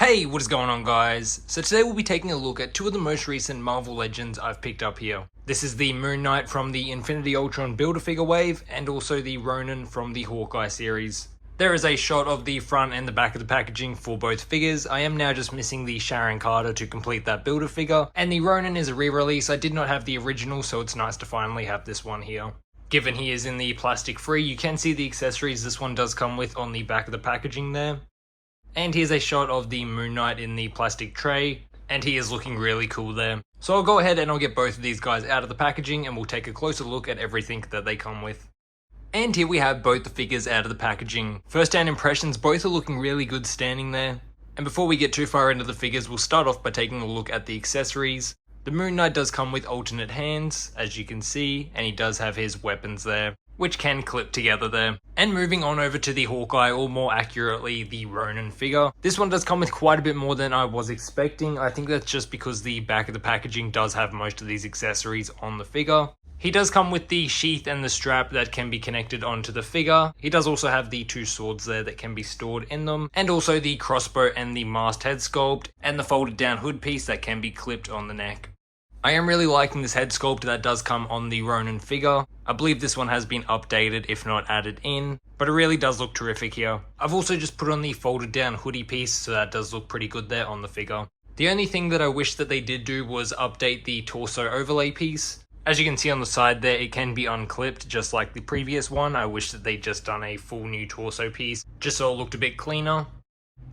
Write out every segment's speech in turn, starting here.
Hey, what is going on guys? So today we'll be taking a look at two of the most recent Marvel Legends I've picked up here. This is the Moon Knight from the Infinity Ultron Build-A-Figure wave, and also the Ronin from the Hawkeye series. There is a shot of the front and the back of the packaging for both figures. I am now just missing the Sharon Carter to complete that Build-A-Figure, and the Ronin is a re-release. I did not have the original, so it's nice to finally have this one here. Given he is in the plastic free, you can see the accessories this one does come with on the back of the packaging there. And here's a shot of the Moon Knight in the plastic tray, and he is looking really cool there. So I'll go ahead and I'll get both of these guys out of the packaging and we'll take a closer look at everything that they come with. And here we have both the figures out of the packaging. First hand impressions, both are looking really good standing there. And before we get too far into the figures, we'll start off by taking a look at the accessories. The Moon Knight does come with alternate hands, as you can see, and he does have his weapons there, which can clip together there. And moving on over to the Hawkeye, or more accurately, the Ronin figure. This one does come with quite a bit more than I was expecting. I think that's just because the back of the packaging does have most of these accessories on the figure. He does come with the sheath and the strap that can be connected onto the figure. He does also have the two swords there that can be stored in them, and also the crossbow and the masked head sculpt, and the folded down hood piece that can be clipped on the neck. I am really liking this head sculpt that does come on the Ronin figure. I believe this one has been updated, if not added in, but it really does look terrific here. I've also just put on the folded down hoodie piece, so that does look pretty good there on the figure. The only thing that I wish that they did do was update the torso overlay piece. As you can see on the side there, it can be unclipped just like the previous one. I wish that they'd just done a full new torso piece, just so it looked a bit cleaner.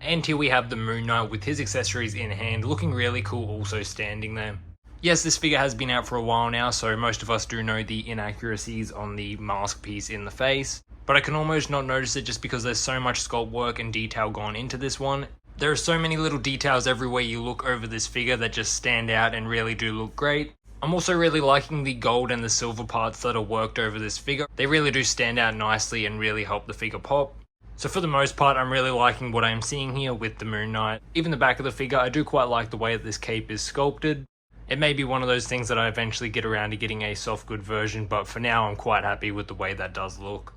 And here we have the Moon Knight with his accessories in hand, looking really cool also standing there. Yes, this figure has been out for a while now, so most of us do know the inaccuracies on the mask piece in the face, but I can almost not notice it just because there's so much sculpt work and detail gone into this one. There are so many little details everywhere you look over this figure that just stand out and really do look great. I'm also really liking the gold and the silver parts that are worked over this figure. They really do stand out nicely and really help the figure pop. So for the most part, I'm really liking what I'm seeing here with the Moon Knight. Even the back of the figure, I do quite like the way that this cape is sculpted. It may be one of those things that I eventually get around to getting a soft good version, but for now I'm quite happy with the way that does look.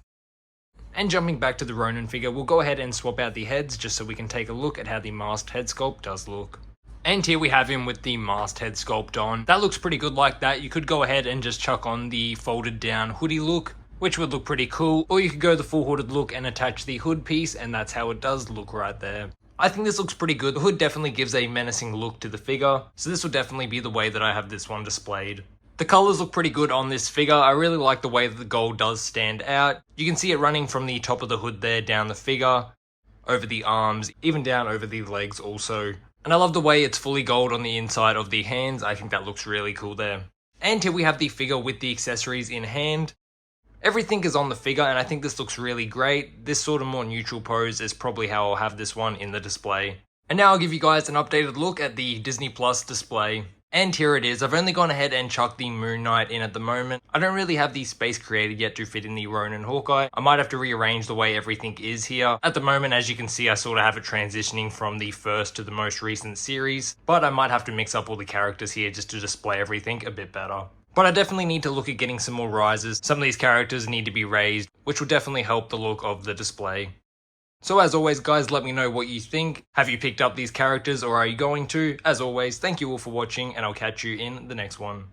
And jumping back to the Ronin figure, we'll go ahead and swap out the heads just so we can take a look at how the masked head sculpt does look. And here we have him with the masked head sculpt on. That looks pretty good like that. You could go ahead and just chuck on the folded down hoodie look, which would look pretty cool, or you could go the full hooded look and attach the hood piece, and that's how it does look right there. I think this looks pretty good. The hood definitely gives a menacing look to the figure, so this will definitely be the way that I have this one displayed. The colours look pretty good on this figure. I really like the way that the gold does stand out. You can see it running from the top of the hood there down the figure, over the arms, even down over the legs also. And I love the way it's fully gold on the inside of the hands. I think that looks really cool there. And here we have the figure with the accessories in hand. Everything is on the figure, and I think this looks really great. This sort of more neutral pose is probably how I'll have this one in the display. And now I'll give you guys an updated look at the Disney Plus display. And here it is. I've only gone ahead and chucked the Moon Knight in at the moment. I don't really have the space created yet to fit in the Ronin Hawkeye. I might have to rearrange the way everything is here. At the moment, as you can see, I sort of have it transitioning from the first to the most recent series, but I might have to mix up all the characters here just to display everything a bit better. But I definitely need to look at getting some more rises. Some of these characters need to be raised, which will definitely help the look of the display. So as always guys, let me know what you think. Have you picked up these characters or are you going to? As always, thank you all for watching and I'll catch you in the next one.